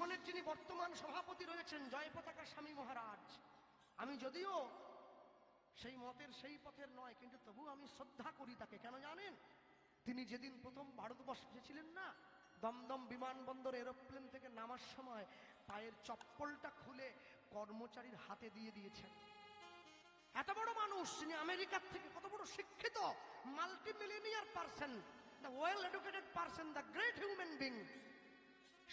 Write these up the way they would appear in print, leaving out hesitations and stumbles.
ইসকনের যিনি বর্তমান সভাপতি রয়েছেন জয় পতাকা স্বামী মহারাজ, আমি যদিও সেই মতের সেই পথের নয়, কিন্তু তবু আমি শ্রদ্ধা করি তাকে। কেন জানেন? তিনি যেদিন প্রথম ভারতবর্ষে এসেছিলেন না, দমদম বিমানবন্দর এরোপ্লেন থেকে নামার সময় পায়ের চপ্পলটা খুলে কর্মচারীর হাতে দিয়ে দিয়েছেন। এত বড় মানুষ, তিনি আমেরিকার থেকে কত বড় শিক্ষিত, multimillionaire person, the well educated person, the great human being.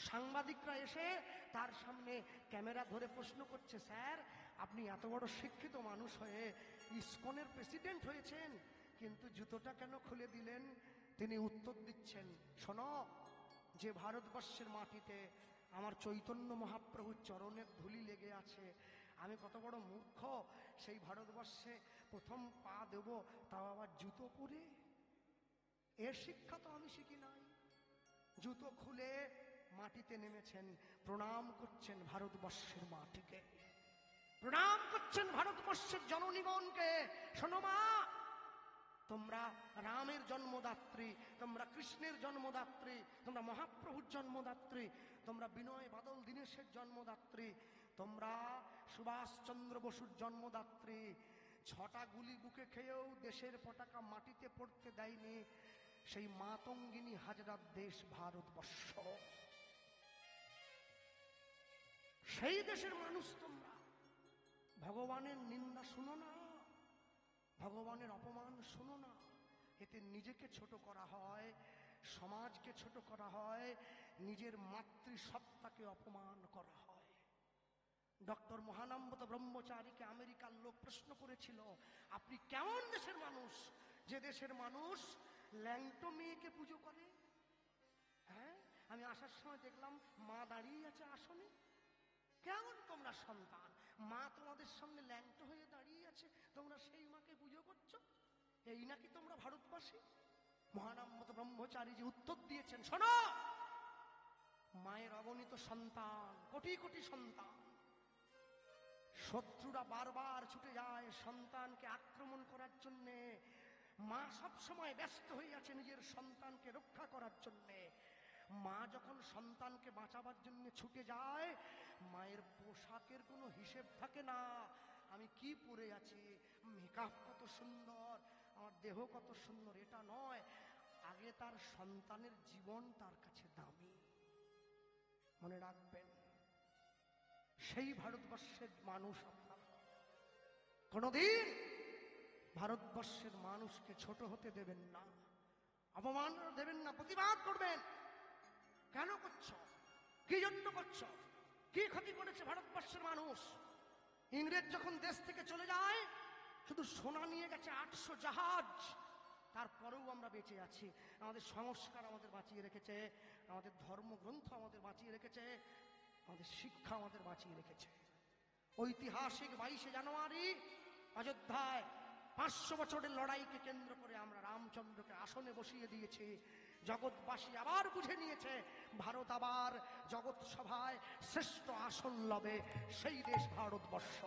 সাংবাদিকরা এসে তার সামনে ক্যামেরা ধরে প্রশ্ন করছে, স্যার আপনি এত বড় শিক্ষিত মানুষ হয়ে ইসকনের প্রেসিডেন্ট হয়েছেন, কিন্তু জুতোটা কেন খুলে দিলেন? তিনি উত্তর দিচ্ছেন, শোনো, যে ভারতবর্ষের মাটিতে আমার চৈতন্য মহাপ্রভুর চরণের ধুলি লেগে আছে, আমি কত বড় মূর্খ, সেই ভারতবর্ষে প্রথম পা দেব তাও আবার জুতো পরে? এর শিক্ষা তো আমি শিখি নাই। জুতো খুলে মাটিতে নেমেছেন, প্রণাম করছেন ভারতবর্ষের মাটিকে, প্রণাম করছেন ভারতবর্ষের জননীগণকে। শোনো মা, তোমরা রামের জন্মদাত্রী, তোমরা কৃষ্ণের জন্মদাত্রী, তোমরা মহাপ্রভুর জন্মদাত্রী, তোমরা বিনয় বাদল দীনেশের জন্মদাত্রী, তোমরা সুভাষচন্দ্র বসুর জন্মদাত্রী। 6টা গুলি বুকে খেয়েও দেশের পতাকা মাটিতে পড়তে দেয়নি সেই মাতঙ্গিনী হাজরার দেশ ভারতবর্ষ। সেই দেশের মানুষ তোমরা। ভগবানের নিন্দা শুনো না, ভগবানের অপমান শুনো না, এতে নিজেকে ছোট করা হয়, সমাজকে ছোট করা হয়, নিজের মাতৃসত্তাকে অপমান করা হয়। ডক্টর মহানম্বত ব্রহ্মচারীকে আমেরিকার লোক প্রশ্ন করেছিল, আপনি কেমন দেশের মানুষ যে দেশের মানুষ ল্যাংটো মেয়েকে পুজো করে? হ্যাঁ, আমি আসার সময় দেখলাম মা দাঁড়িয়ে আছে আসনে। কেমন তোমরা সন্তান, মা তোমাদের সামনে ল্যাংটো হয়ে দাঁড়িয়ে আছে, তোমরা সেই মাকে পুজো করছো? এই নাকি তোমরা ভারতবাসী? মহানম্বত ব্রহ্মচারী যে উত্তর দিয়েছেন, শোনো, মায়ের অগণিত সন্তান, কোটি কোটি সন্তান, শত্রুরা বারবার ছুটে যায় সন্তানকে আক্রমণ করার জন্যে, মা সব সময় ব্যস্ত হয়ে আছে নিজের সন্তানকে রক্ষা করার জন্যে। মা যখন সন্তানকে বাঁচাবার জন্য ছুটে যায়, মায়ের পোশাকের কোনো হিসেব থাকে না। আমি কি পরে আছি, মেকআপ কত সুন্দর, আমার দেহ কত সুন্দর, এটা নয়, আগে তার সন্তানের জীবন তার কাছে দামি। মনে রাখবেন, সেই ভারতবর্ষের মানুষ আপনারা কোনদিন ভারতবর্ষের মানুষকে ছোট হতে দেবেন না, অপমান দেবেন না, প্রতিবাদ করবেন। কেন করছো, কি জন্য করছো, কি ক্ষতি করেছে ভারতবর্ষের মানুষ? ইংরেজ যখন দেশ থেকে চলে যায়, শুধু সোনা নিয়ে গেছে 800 জাহাজ, তারপরেও আমরা বেঁচে আছি। আমাদের সংস্কার আমাদের বাঁচিয়ে রেখেছে, আমাদের ধর্মগ্রন্থ আমাদের বাঁচিয়ে রেখেছে, আমাদের শিক্ষা আমাদের বাঁচিয়ে রেখেছে। ঐতিহাসিক 22শে জানুয়ারি অযোধ্যায় 500 বছরের লড়াইকে কেন্দ্র করে আমরা রামচন্দ্রকে আসনে বসিয়ে দিয়েছি। জগৎবাসী আবার বুঝে নিয়েছে, ভারত আবার জগৎ সভায় শ্রেষ্ঠ আসন লবে। সেই দেশ ভারতবর্ষ,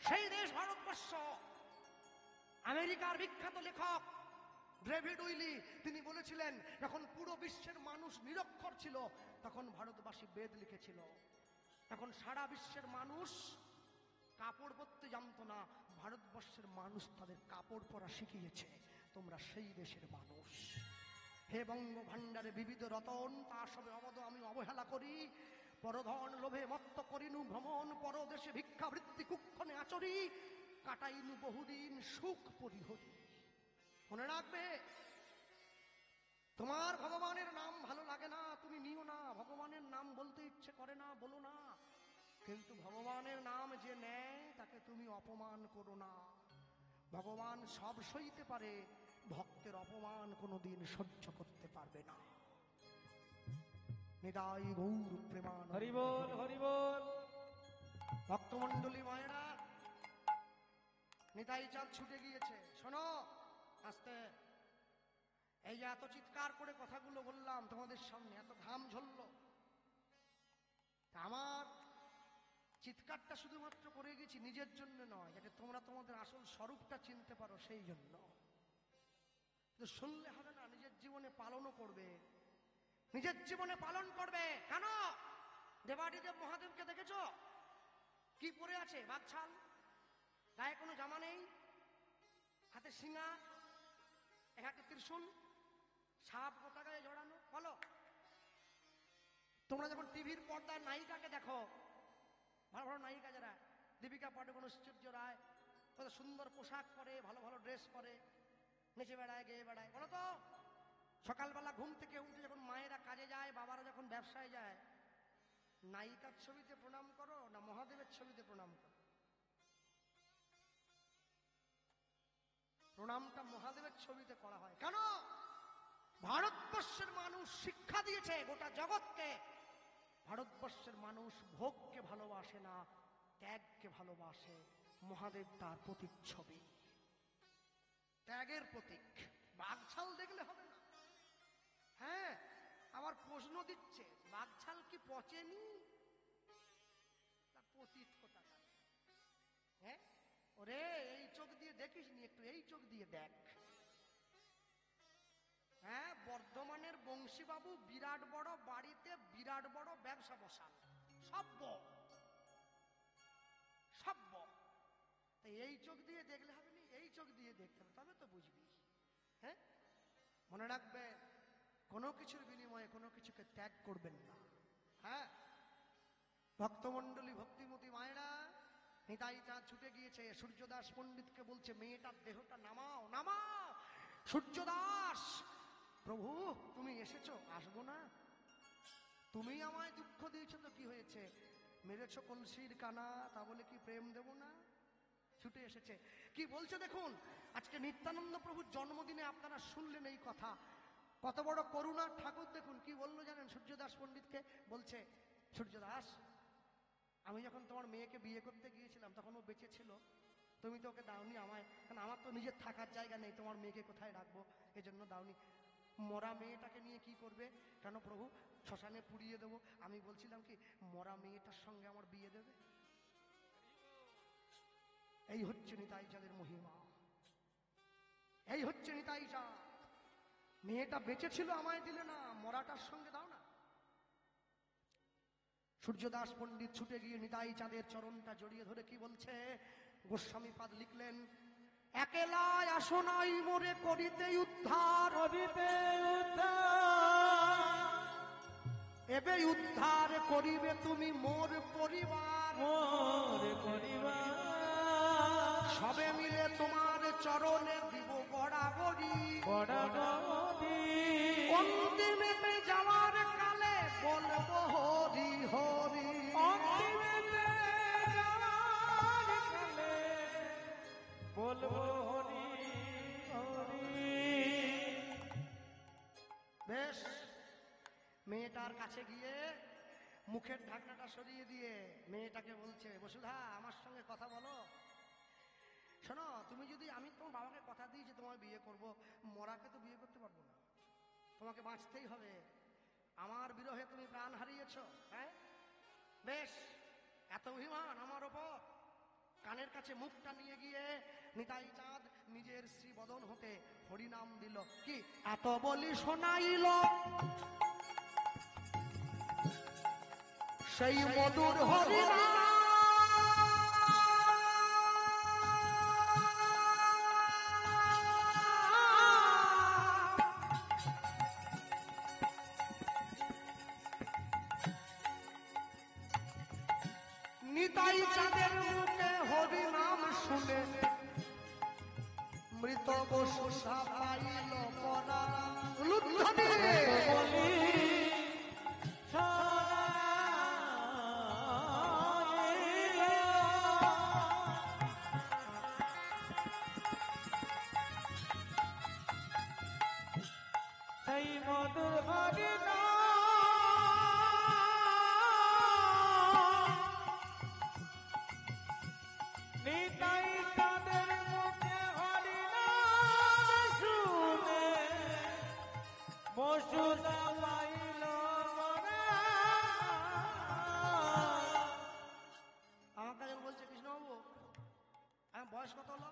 সেই দেশ ভারতবর্ষ। আমেরিকার বিখ্যাত লেখক ডেভিড উইলি তিনি বলেছিলেন, যখন পুরো বিশ্বের মানুষ নিরক্ষর ছিল, তখন ভারতবাসী বেদ লিখেছিল। এখন সারা বিশ্বের মানুষ কাপড় পরতে জানতো না, ভারতবর্ষের মানুষ তাদের কাপড় পরা শিখিয়েছে। তোমরা সেই দেশের মানুষ। হে বঙ্গ ভাণ্ডারে বিবিধ রতন, তা সবে অবদ আমি অবহেলা করি। পরধন লোভে মত্ত করিনু ভ্রমণ, পরদেশে ভিক্ষাবৃত্তি কুক্ষণে আচরি, কাটাইনু বহুদিন সুখ পরিহরি। মনে রাখবে, তোমার ভগবানের নাম ভালো লাগে না, তুমি নিও না। ভগবানের নাম বলতে ইচ্ছে করে না, বলো না। কিন্তু ভগবানের নাম যে নেয়, তাকে তুমি অপমান করো না। ভগবান সব সইতে পারে, ভক্তের অপমান কোনোদিন সহ্য করতে পারবে না। নিতাই গৌর প্রেমান হরি বল, হরি বল। ভক্তমন্ডলী মায়েরা, নিতাই চাঁদ ছুটে গিয়েছে। শোনো আস্তে, এই যে এত চিৎকার করে কথাগুলো বললাম তোমাদের সামনে, এত ঘাম ঝরল, আমার চিৎকারটা শুধুমাত্র করে গেছি নিজের জন্য নয়, যাতে তোমরা তোমাদের আসল স্বরূপটা চিনতে পারো, সেই জন্য। শুনলে হবে না, নিজের জীবনে পালনও করবে, নিজের জীবনে পালন করবে। দেব মহাদেবকে দেখেছো কি পরে আছে? বাঘছাল, গায়ে কোনো জামা নেই, হাতে শিঙা, এক হাতে ত্রিশূল, সাপ গোটা গায়ে জড়ানো। বলো, তোমরা যখন টিভির পর্দায় নায়িকাকে দেখো, ভালো ভালো নায়িকা যারা, দীপিকা পাডুকোন, ঐশ্বর্য রায়, কত সুন্দর পোশাক পরে, ভালো ভালো ড্রেস পরে, নেচে বেড়ায়, গেয়ে বেড়ায়, বলো তো সকালবেলা ঘুম থেকে উঠে যখন মায়েরা কাজে যায়, বাবারা যখন ব্যবসায় যায়, নায়িকার ছবিতে প্রণাম করো না মহাদেবের ছবিতে প্রণাম করো? প্রণামটা মহাদেবের ছবিতে করা হয়। কেন? ভারতবর্ষের মানুষ শিক্ষা দিয়েছে গোটা জগৎকে, ভারতবর্ষের মানুষ ভোগকে ভালোবাসে না, ত্যাগকে ভালোবাসে। মহাদেব তার প্রতিচ্ছবি, ত্যাগের প্রতীক। বাঘছাল দেখলে হবে না। হ্যাঁ, আবার প্রশ্ন দিচ্ছে, বাঘছাল কি পচেনি? পতিত কোথাকার। হ্যাঁ, ওরে এই চোখ দিয়ে দেখিস নি, একটু এই চোখ দিয়ে দেখ। হ্যাঁ, বর্ধমানের বংশীবাবু বিরাট বড় বাড়িতে বিরাট বড় ব্যবসা বসান, সভ্য সভ্য। এই চোখ দিয়ে দেখলে হবে না, এই চোখ দিয়ে দেখতে হবে, তবে তো বুঝবি। হ্যাঁ, মনে রাখবে, কোনো কিছুর বিনিময়ে কোনো কিছুকে ত্যাগ করবেন না। হ্যাঁ, ভক্তমন্ডলী, ভক্তিমতী মায়েরা, নিতাই চাঁদ ছুটে গিয়েছে, সূর্যদাস পণ্ডিতকে বলছে, মেয়েটার দেহটা নামাও নামাও। সূর্যদাস, প্রভু তুমি এসেছো, আসবো না? তুমি আমায় দুঃখ দিয়েছো তো কি হয়েছে? মেরেছো কলসির কানা, তা বলে কি প্রেম দেব না? ছুটে এসেছে। কি বলছে দেখুন, আজকে নিত্যানন্দ প্রভুর জন্মদিনে আপনারা শুনলেন এই কথা। কত বড় করুণার ঠাকুর দেখুন, কি বললো জানেন? সূর্যদাস পণ্ডিতকে বলছে, সূর্যদাস, আমি যখন তোমার মেয়েকে বিয়ে করতে গিয়েছিলাম তখন ও বেঁচে ছিল, তুমি তো ওকে দাওনি আমায়, কারণ আমার তো নিজের থাকার জায়গা নেই, তোমার মেয়েকে কোথায় রাখবো, এজন্য দাওনি। মরা মেয়েটাকে নিয়ে কি করবে? কেন প্রভু, শ্মশানে পুড়িয়ে দেবো। আমি বলছিলাম কি, মরা মেয়েটার সঙ্গে আমার বিয়ে দেবে? এই হচ্ছে নিতাই চাঁদের মহিমা, এই হচ্ছে নিতাই চাঁদ। মেয়েটা বেঁচে ছিল, আমায় দিলে না, মরাটার সঙ্গে দাও না। সূর্যদাস পণ্ডিত ছুটে গিয়ে নিতাই চাঁদের চরণটা জড়িয়ে ধরে কি বলছে? গোস্বামী পাদ লিখলেন, একেলায় আসো নাই মোরে করিতে উদ্ধার, করিতে উদ্ধার, এবে উদ্ধার করিবে তুমি মোর পরিবার, মোর পরিবার। সবে মিলে তোমার চরণে দিব গড়াগড়ি, গড়াগড়ি। অন্তিমেতে যাওয়ার কালে বলবো হরি হরি, অন্তিমেতে যাওয়ার কালে বলবো হরি হরি। বেশ, মেয়েটার কাছে গিয়ে মুখের ঢাকনাটা সরিয়ে দিয়ে মেয়েটাকে বলছে, বসুধা আমার সঙ্গে কথা বলো। শোনো, তুমি যদি, আমি তোমার বাবাকে কথা দিয়েছি তোমায় বিয়ে করব, মরাকে তো বিয়ে করতে পারবো না, তোমাকে বাঁচতেই হবে। আমার বিরহে তুমি প্রাণ হারিয়েছ। হ্যাঁ, বেশ, এত অভিমান আমার ওপর? কানের কাছে মুখটা নিয়ে গিয়ে নিতাই চাঁদ নিজের শ্রী বদন হতে হরিনাম দিল। কি এত বলি শোনাইল সেই মধুর হরিনাম, নিতাই চাঁদের মুখে হরিনাম শুনে মৃত বসু সাপাইল পরাণ। লুণ্ঠনে সেই মধুর হরিনাম নিতাই চাঁদের মুখে হরিনাম শুনে বসুধা পাইল আমার কাছে বলছে, কৃষ্ণবাবু আমার বয়স কত হলো?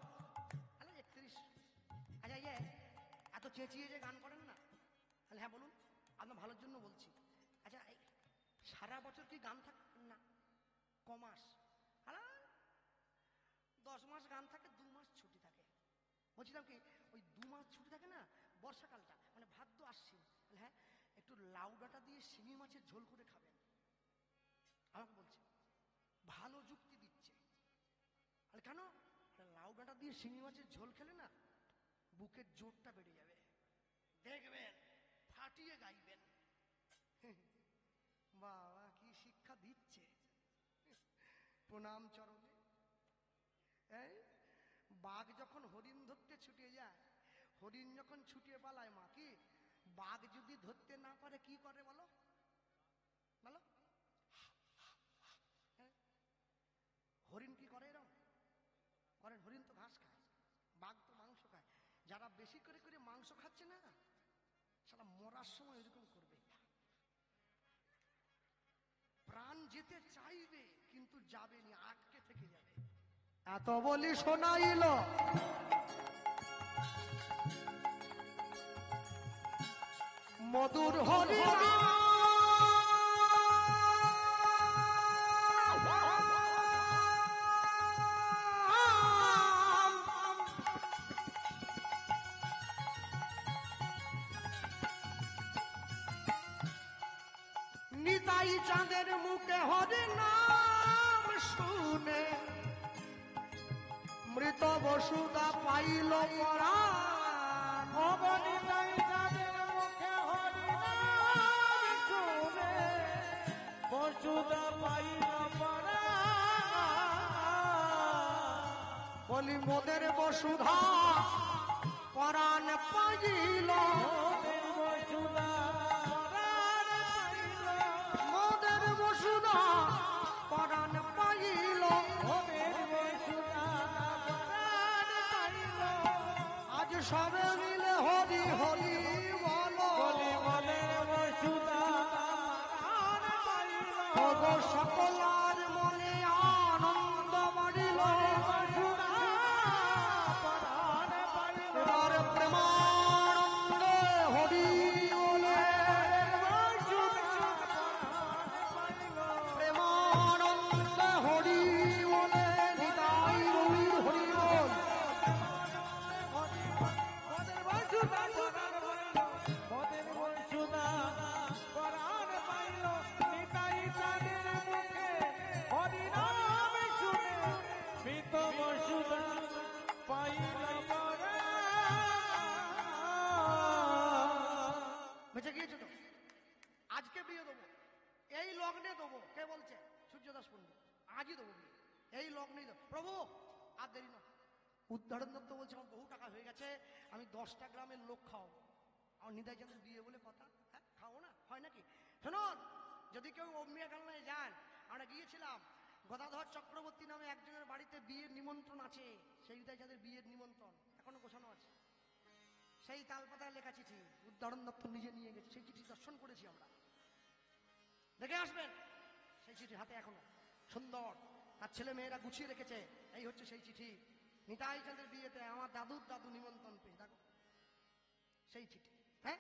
আরে 31। আচ্ছা, ইয়ে এত চেঁচিয়ে যে গান করেন না? তাহলে হ্যাঁ বলুন, আপনার ভালোর জন্য বলছি। আচ্ছা, সারা সারা বছর কি গান থাকে না, কমাস, 10 মাস গান থাকে, 2 মাস ছুটি থাকে। বলছিলাম কি ওই 2 মাস ছুটি থাকে না, বর্ষাকালটা মানে ভাদ্র আশ্বিন, হ্যাঁ একটু লাউ ডাঁটা দিয়ে শিঙি মাছের ঝোল করে খাবেন। আমাকে বলছে ভালো যুক্তি দিচ্ছে। আরে কেন? লাউ ডাঁটা দিয়ে শিঙি মাছের ঝোল খেলে না বুকের জোরটা বেড়ে যাবে, দেখবেন ফাটিয়ে গাইবেন। বাবা কি শিক্ষা দিচ্ছে, প্রণাম চরণে। এই বাঘ যখন হরিণ ধরতে ছুটে যায়, হরিণ যখন ছুটিয়ে পালায় মা কি, বাঘ যদি ধরতে না পারে কি করে বলো বলো? হরিণ কি করে এরকম করেন? হরিণ তো ঘাস খায়, বাঘ তো মাংস খায়। যারা বেশি করে করে মাংস খাচ্ছে না, সারা মরার সময় এরকম করবে, প্রাণ যেতে চাইবে কিন্তু যাবে না, আটকে থেকে যাবে। এত বলি শোনাইল মধুর হরিনাম, নিতাই চাঁদের মুখে হরিনাম শুনে মৃত বসুদা পাইল পরাণ। নিতাই চাঁদের মুখে হরিনাম শুনে বসুদা পাইল পরাণ। বলি মোদের বসুধা পরাণ পাইল, মোদের বসুধা পরাণ পাইল, আজ সবে মিলে হরি হরি বলো, ওগো সকলার মনে আনন্দ বাড়িল, এবার প্রেমানন্দে হরি বলে, প্রেমানন্দে হরি বলে, নিতাই গৌর হরি বল। বেঁচে গিয়েছো তো? আজকে বিয়ে দেবো, এই লগ্নে দেবো। কে বলছে? সূর্যদাস পণ্ডিত। আজই দেবো বিয়ে, এই লগ্নেই দেবো। প্রভু আর দেরি না। উদ্ধারণ দত্ত বলছে আমার বহু টাকা হয়ে গেছে, আমি 10টা গ্রামের লোক খাওয়াবো। আমার নিতাই চাঁদের বিয়ে বলে কথা, হ্যাঁ খাও না, হয় নাকি? শুনুন, যদি কেউ অম্বিয়া কালনায় যান, আমরা গিয়েছিলাম, গদাধর চক্রবর্তী নামে একজনের বাড়িতে বিয়ের নিমন্ত্রণ আছে, সেই নিতাই চাঁদের বিয়ের নিমন্ত্রণ এখনো গোছানো আছে। সেই তালপাতায় লেখা চিঠি উদ্ধারণ দত্ত নিজে নিয়ে গেছে, সেই চিঠি দর্শন করেছি আমরা। দেখে আসবেন, সেই চিঠি হাতে এখনো সুন্দর, তার ছেলে মেয়েরা গুছিয়ে রেখেছে। এই হচ্ছে সেই চিঠি, নিতাই চাঁদের বিয়েতে আমার দাদুর দাদু নিমন্ত্রণ পেয়ে, দেখো সেই চিঠি। হ্যাঁ,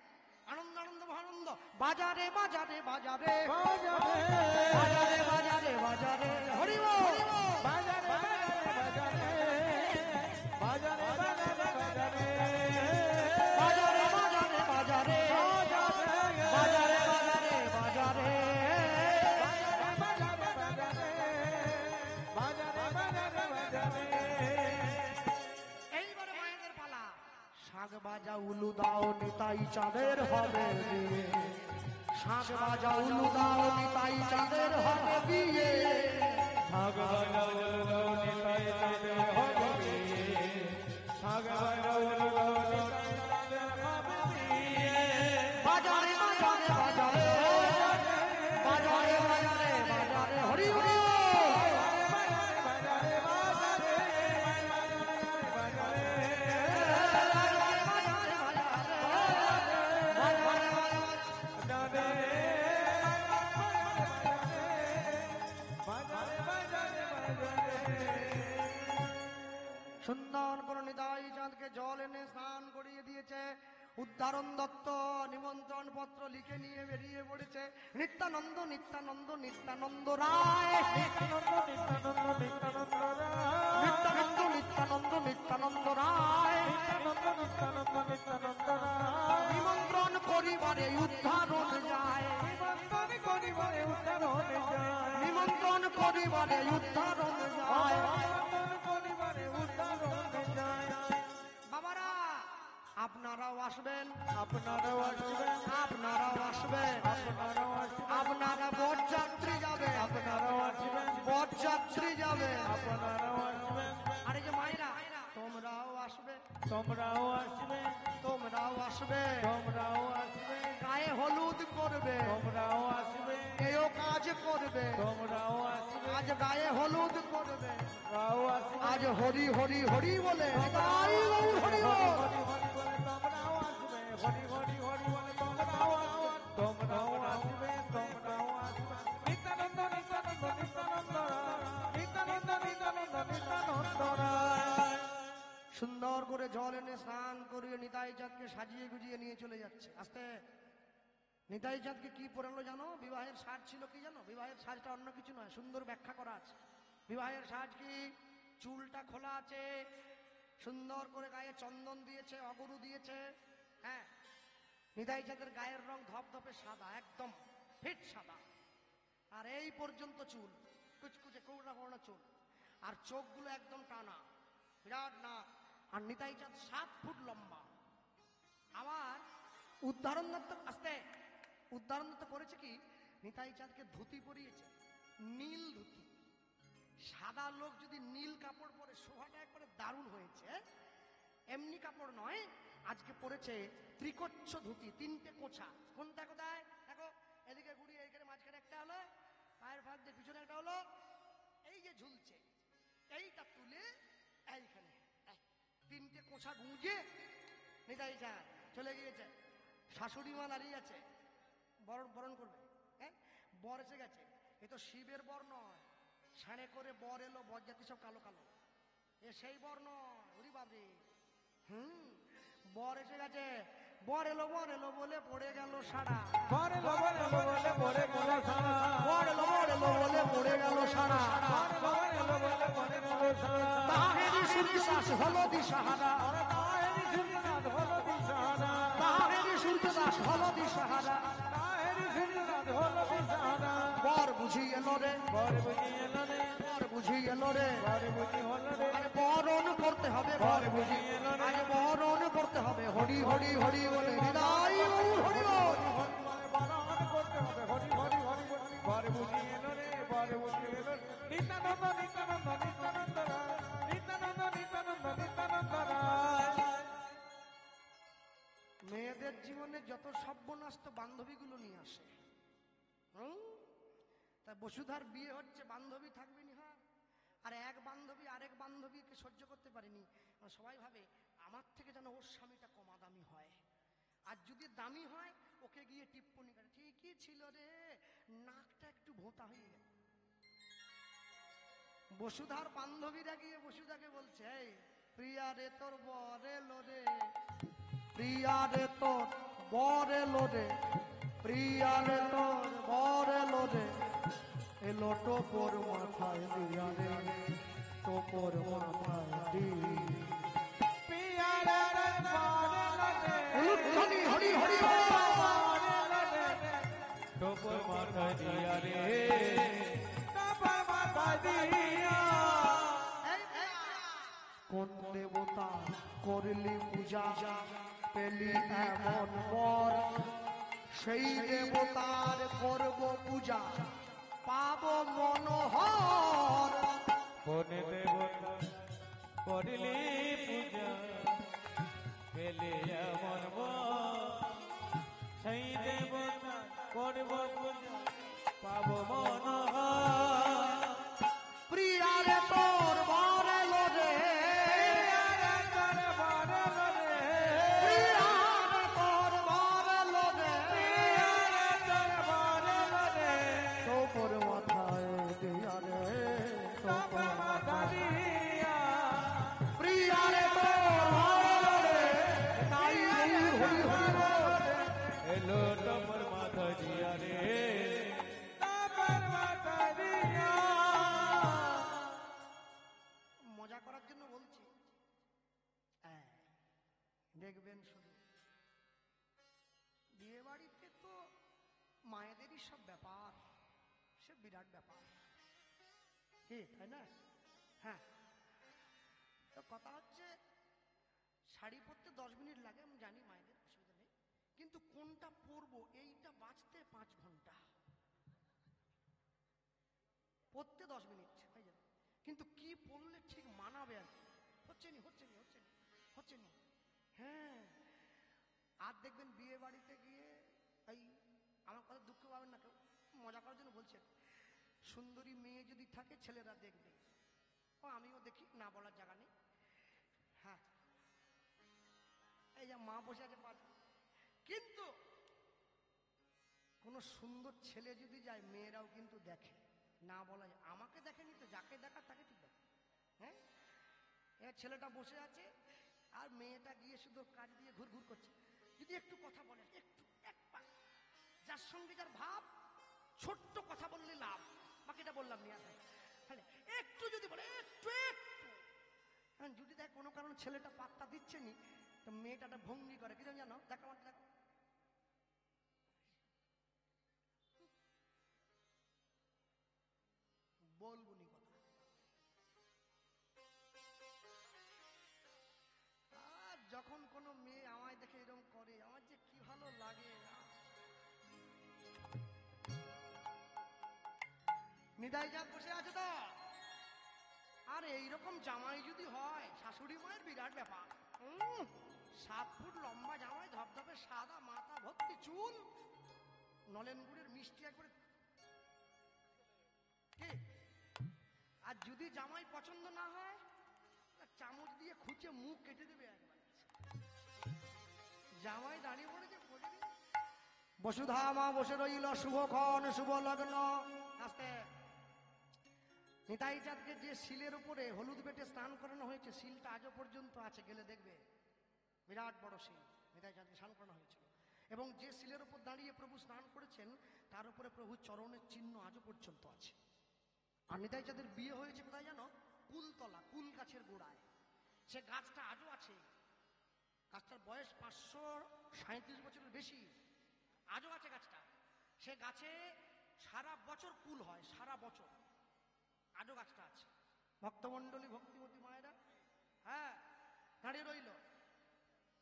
আনন্দ আনন্দ মহানন্দ। বাজারে বাজারে বাজারে বাজারে বাজারে বাজারে হরি বল। বাজারে বাজারে বাজারে বাজারে বাজারে বাজারে বাজারে বাজারে বাজারে বাজারে বাজারে এইবারে মায়েদের পালা। শাক বাজা উলু দাও নিতাই চাঁদের হবে বিয়ে, শাক বাজা উলু দাও নিতাই চাঁদের হবে বিয়ে, বাজারে বাজারে বাজারে বাজারে বাজারে বাজারে হরি হরি সুন্দর করে নিতাই চাঁদকে জল এনে স্নান করিয়ে দিয়েছে উদ্ধারণ দত্ত। নিমন্ত্রণ পত্র লিখে নিয়ে বেরিয়ে পড়েছে নিত্যানন্দ নিত্যানন্দ নিত্যানন্দ রায়, নিত্যানন্দ নিত্যানন্দ নিত্যানন্দ রায়, নিত্যানন্দ নিত্যানন্দ নিত্যানন্দ রায়। নিত্যানন্দ নিত্যানন্দ নিত্যানন্দ রায়। নিমন্ত্রণ করিবারে উদ্ধারণ যায়, নিমন্ত্রণ করিবারে উদ্ধারণ যায়, নিমন্ত্রণ করিবারে উদ্ধারণ যায়। নিমন্ত্রণ করিবারে উদ্ধারণ যায়। বাবারা আপনারাও আসবেন, আপনারাও আসবেন, আপনারাও আসবেন, আপনারাও আসবেন, আপনারা বরযাত্রী যাবে, আপনারাও আসবেন, বরযাত্রী যাবে। আপনারাও আসবেন, আরে যে মায়েরা তোমরাও আসবে, তোমরাও আসবে, তোমরাও আসবে, তোমরাও আসবে, গায়ে হলুদ করবে, তোমরাও আসবে, কেউ কাজ করবে, তোমরাও আসবে, আজ গায়ে হলুদ করবে, তোমরাও আসবে, আজ হরি হরি হরি বলে তাই গৌর হরি বল। হরি হরি বলে তোমরাও আসবে, হরি হরি হরি বলে তোমরাও আসবে, তোমরাও আসবে, তোমরাও আসবে। নিত্যানন্দ নিত্যানন্দ নিত্যানন্দ রায়, নিত্যানন্দ নিত্যানন্দ নিত্যানন্দ রায়। সুন্দর করে জল এনে স্নান করিয়ে নিতাই চাঁদকে সাজিয়ে গুজিয়ে নিয়ে চলে যাচ্ছে। আস্তে নিতাই চাঁদকে কি পরালো জানো? বিবাহের সাজ ছিল কি জানো? বিবাহের সাজটা অন্য কিছু নয়, সুন্দর ব্যাখ্যা করা আছে। বিবাহের সাজ কি? চুলটা খোলা আছে, সুন্দর করে গায়ে চন্দন দিয়েছে, অগরু দিয়েছে। হ্যাঁ, নিতাই চাঁদের গায়ের রং ধপধপে সাদা, একদম ফিট সাদা, আর এই পর্যন্ত চুল, কুচকুচে কোড়া কোড়া চুল, আর চোখগুলো একদম টানা, বিরাট নাক। আর নিতাই চাঁদ 7 ফুট লম্বা। আবার উদ্ধারণ দত্ত আসতে উদ্ধারণ দত্ত করেছে কি, নিতাই চাঁদকে ধুতি পরিয়েছে, নীল ধুতি। সাদা লোক যদি নীল কাপড় পরে শোভাটা একবারে দারুণ হয়েছে। এমনি কাপড় নয়, আজকে পরেছে ত্রিকচ্ছ ধুতি, 3টে কোছা। কোনটা কোথায় দেখো, এদিকে ঘুরিয়ে এখানে মাঝখানে একটা হলো, পায়ের ফাঁক দিয়ে পিছনে একটা হলো, এই যে ঝুলছে এইটা তুলে এইখানে 3টে কোছা গুঁজে নিতাই চাঁদ চলে গিয়েছে। শাশুড়ি মা দাঁড়িয়ে আছে, বরণ করবে। হ্যাঁ, বর এসে গেছে। এ তো শিবের বর নয়, সাড়ে করে বর এলো, বরযাত্রী সব কালো কালো। এ সেই বর নয়, ওরে বাবরে। বর এসে গেছে, বর এলো বলে পড়ে গেল সারা, বর এলো বলে পড়ে গেল সারা, বর এলো বলে পড়ে গেল সারা। বর এলো বলে পড়ে গেল সারা। তাহেরি সূর্যদাস হলো দিশাহারা, তাহেরি সূর্যনাথ হলো দিশাহারা, তাহেরি সূর্যদাস হলো দিশাহারা। তাহেরি সূর্যনাথ হলো দিশাহারা। বর বুঝি এলো রে, বর বুঝি এলো রে, বর বুঝি এলো রে। বর বুঝি হলো রে, আরে বরণ করতে হবে, বর বুঝি এলো রে। আরে বরণ করতে হবে, হরি হরি হরি বলে হৃদয় গৌর হরি বল। বরণ করতে হবে, হরি হরি হরি বল। বর বুঝি এলো রে, বর বুঝি এলো রে। নিত্যানন্দ নিত্যানন্দ নিত্যানন্দ রায়, নিত্যানন্দ নিত্যানন্দ নিত্যানন্দ রায়। মেয়েদের জীবনে যত সর্বনাশ তো বান্ধবীগুলো নিয়ে আসে। তা বসুধার বিয়ে হচ্ছে, বান্ধবী থাকবে না। হ্যাঁ, আর এক বান্ধবী আরেক বান্ধবীকে সহ্য করতে পারেনি। সবাই ভাবে আমার থেকে যেন ওর স্বামীটা কমা দামি হয়, আর যদি দামি হয় ওকে গিয়ে টিপ্পনি করে, ঠিকই ছিল রে, নাকটা একটু ভোঁতা হয়ে গেল। বসুধার বান্ধবীরা গিয়ে বসুধাকে বলছে, এই প্রিয়া রে তোর বর এলো রে, প্রিয়া রে তোর বর এলো রে, প্রিয়া রে তোর বর এলো রে। এলো টোপর মাথায় দিয়া রে, টোপর মাথায় দি। পিয়ারে রে বর এলো রে, হরি হরি হরি বর এলো রে, টোপর মাথায় দিয়া রে, টোপর মাথায় দিয়া। কোন দেবতা করলি পূজা, পেলি এমন বর, সেই দেবতার করব পূজা, পাবো মনোহর। কোন দেবতা করিলি পূজা, পেলে এমন বর, সেই দেবতা করব পূজা, পাব মনোহর। প্রিয়া রে তোর বর এলো রে, পিয়ারে তোর বর এলো রে, প্রিয়া রে তোর বর এলো রে। পিয়ারে তোর বর এলো রে, টোপর মাথায় দিয়া রে, টোপর মাথায় দিয়া। প্রিয়া রে তোর বর এলো রে, তাই হরি হরি হরি বল। বিরাট ব্যাপার কি, তাই না? হ্যাঁ, তো কথা হচ্ছে শাড়ি পরতে 10 মিনিট লাগে, আমি জানি মায়েদের, অসুবিধা নেই, কিন্তু কোনটা পরবো এইটা বাঁচতে 5 ঘন্টা, পরতে 10 মিনিট হয়ে যাবে, কিন্তু কি পরলে ঠিক মানাবে আর কি, হচ্ছে নি। হ্যাঁ, আর দেখবেন বিয়ে বাড়িতে গিয়ে, এই আমার কথা দুঃখ পাবেন না কেউ, মজা করার জন্য বলছেন, সুন্দরী মেয়ে যদি থাকে ছেলেরা দেখবে, ও আমিও দেখি, না বলার জায়গা নেই। হ্যাঁ, এই যে মা বসে আছে পাশে, কিন্তু কোন সুন্দর ছেলে যদি যায় মেয়েরাও কিন্তু দেখে, না বলা যায়, আমাকে দেখেনি তো, যাকে দেখা তাকে ঠিক দেখে। হ্যাঁ, ছেলেটা বসে আছে আর মেয়েটা গিয়ে শুধু কাজ দিয়ে ঘুরঘুর করছে, যদি একটু কথা বলে, একটু একবার, যার সঙ্গে যার ভাব, ছোট্ট কথা বললে লাভ, বাকিটা বললাম নিয়ে আসে, তাহলে একটু যদি বলে, একটু যদি দেখ কোনো কারণে ছেলেটা পাত্তা দিচ্ছে নি, তো মেয়েটা একটা ভঙ্গি করে, কি জানো, দেখো আমাকে দেখো, বলবো নি কথা। আর যখন কোনো মেয়ে আমায় দেখে এরকম করে, আমার যে কি ভালো লাগে। নিদাই যা বসে আছে তো, আর এইরকম জামাই যদি হয় শাশুড়ি মায়ের বিরাট ব্যাপার। 7 ফুট লম্বা জামাই, ধপধপে সাদা, মাথা ভর্তি চুল, নলেন গুড়ের মিষ্টি একবারে, কি? আর যদি জামাই পছন্দ না হয়, চামচ দিয়ে খুঁচে মুখ কেটে দেবে একবার। জামাই দাঁড়িয়ে পড়েছে, বসুধা মা বসে রইল, শুভক্ষণ শুভ লগ্ন। আস্তে, নিতাই চাঁদকে যে শিলের উপরে হলুদ বেটে স্নান করানো হয়েছে, শিলটা আজও পর্যন্ত আছে, গেলে দেখবে, বিরাট বড় শিল, নিতাই চাঁদকে স্নান করানো হয়েছিল। এবং যে শিলের উপর দাঁড়িয়ে প্রভু স্নান করেছেন, তার উপরে প্রভু চরণের চিহ্ন আজও পর্যন্ত আছে। আর নিতাই চাঁদের বিয়ে হয়েছে কোথায় জানো? কুলতলা, কুল গাছের গোড়ায়। সে গাছটা আজও আছে, গাছটার বয়স 537 বছরের বেশি, আজও আছে গাছটা। সে গাছে সারা বছর কুল হয়, সারা বছর, আজও গাছটা আছে। ভক্তমন্ডলী, ভক্তিমতী মায়েরা, হ্যাঁ, দাঁড়িয়ে রইল,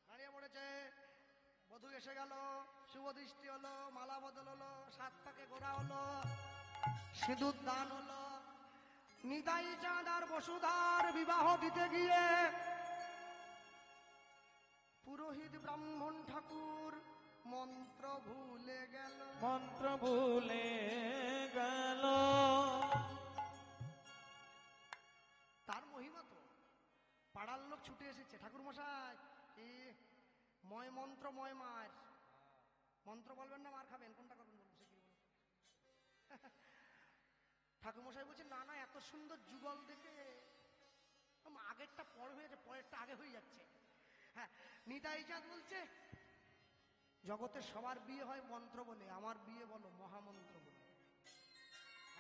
দাঁড়িয়ে পড়েছে। বধূ এসে গেল, শুভ দৃষ্টি হলো, মালা বদল হলো, 7 পাকে গোড়া হলো, সিঁদুর দান হলো। নিতাই চাঁদ আর বসুধার বিবাহ দিতে গিয়ে পুরোহিত ব্রাহ্মণ ঠাকুর মন্ত্র ভুলে গেল, মন্ত্র ভুলে গেল। তার মহিমা তো, পাড়ার লোক ছুটে এসেছে, ঠাকুর মশাই কি ময় মন্ত্র, ময় মার, মন্ত্র বলবেন না মার খাবেন, কোনটা করবেন বলুন, সে কি বলুন। ঠাকুর মশাই বলছে, না না, এত সুন্দর যুগল দেখে আগেরটা পরে হয়ে যাচ্ছে, পরেরটা আগে হয়ে যাচ্ছে। হ্যাঁ, নিতাই চাঁদ বলছে, জগতে সবার বিয়ে হয় মন্ত্র বলে, আমার বিয়ে বলো মহামন্ত্র বলে।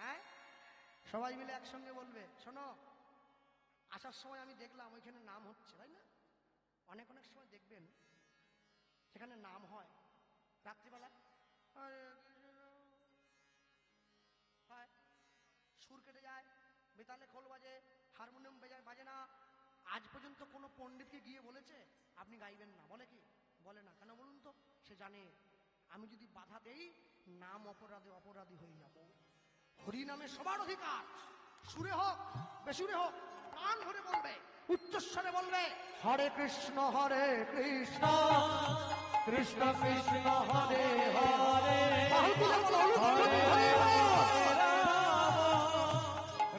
হ্যাঁ, সবাই মিলে একসঙ্গে বলবে। শোনো, আসার সময় আমি দেখলাম ওইখানে নাম হচ্ছে, তাই না? অনেক অনেক সময় দেখবেন সেখানে নাম হয় রাত্রিবেলা, হয় সুর কেটে যায়, বেতালে খোল বাজে, হারমোনিয়াম বাজে না। আজ পর্যন্ত কোনো পণ্ডিতকে গিয়ে বলেছে আপনি গাইবেন না? বলে কি? বলে না। কেন বলুন তো? সে জানে আমি যদি বাধা দেই নাম অপরাধে অপরাধী হয়ে যাব। হরি নামে সবার অধিকার, সুরে হোক বেসুরে হোক, প্রাণ ভরে বলবে, উচ্চস্বরে বলবে, হরে কৃষ্ণ কৃষ্ণ কৃষ্ণ কৃষ্ণ হরে হরে, হরে হরে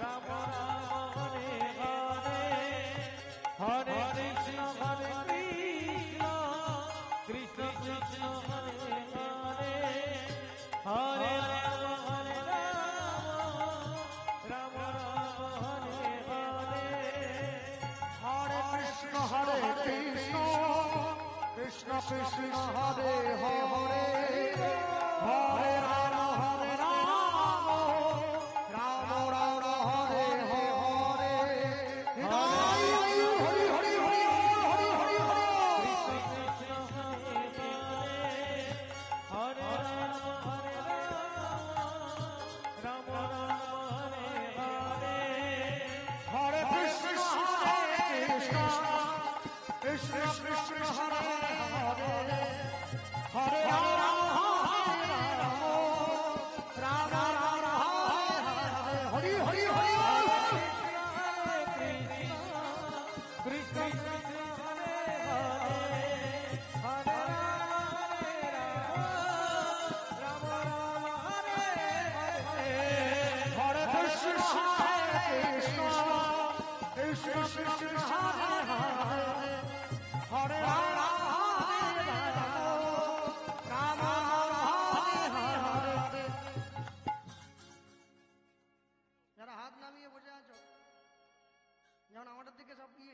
রাম রাম হরে হরে, হরে কৃষ্ণ কৃষ্ণ কৃষ্ণ হরে হরে, হরে রাম হরে রাম, রাম রাম হরে হরে, হরে কৃষ্ণ কৃষ্ণ কৃষ্ণ হরে হরে, হরে রাম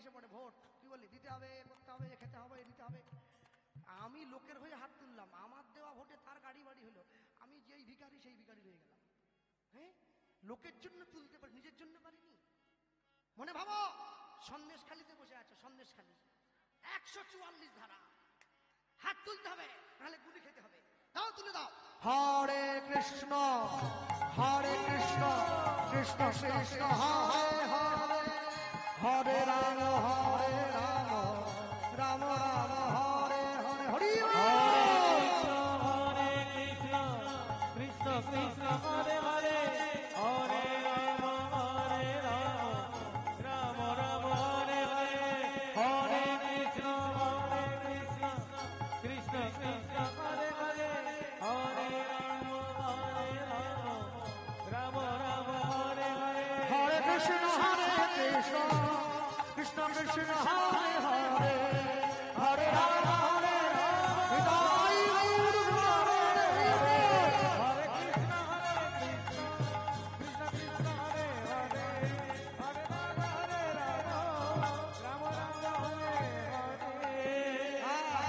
এসে পড়ে ভোট, কি বলি, দিতে হবে, করতে হবে, খেতে হবে, দিতে হবে। আমি লোকের হয়ে হাত তুললাম, আমার দেওয়া ভোটে তার গাড়ি বাড়ি হলো, আমি যেই ভিখারি সেই ভিখারি রয়ে গেলাম। হ্যাঁ, লোকের জন্য তুলতে পারি, নিজের জন্য পারিনি। মনে ভাবো সন্দেশখালিতে বসে আছো, সন্দেশখালি 144 ধারা, হাত তুলতে হবে, নাহলে গুলি খেতে হবে। দাও, তুলে দাও। হরে কৃষ্ণ কৃষ্ণ কৃষ্ণ হরে হরে, হরে রাম রাম রাম হরে হরে, হরি হরে কৃষ্ণ কৃষ্ণ কৃষ্ণ হরে হরে, হরে রাম রাম রাম হরে হরে, হরে কৃষ্ণ কৃষ্ণ কৃষ্ণ হরে হরে, হরে রাম রাম রাম হরে হরে, হরে কৃষ্ণ কৃষ্ণ কৃষ্ণ কৃষ্ণ হরে হরে, হরে রাম হৃদয় গৌর হরে হরে। হরে কৃষ্ণ কৃষ্ণ কৃষ্ণ হরে হরে, হরে রাম রাম রাম হরে হরে।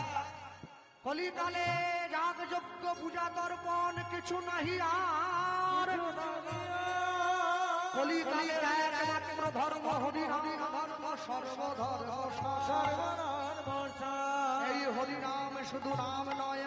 কলিকালে যাগ যজ্ঞ পূজা তর্পণ কিছু নাহি আর, কলিকালে একমাত্র ধর্ম হরি ধর্ম, সর্বধর্ম এই হরি নাম শুধু নাম নয়,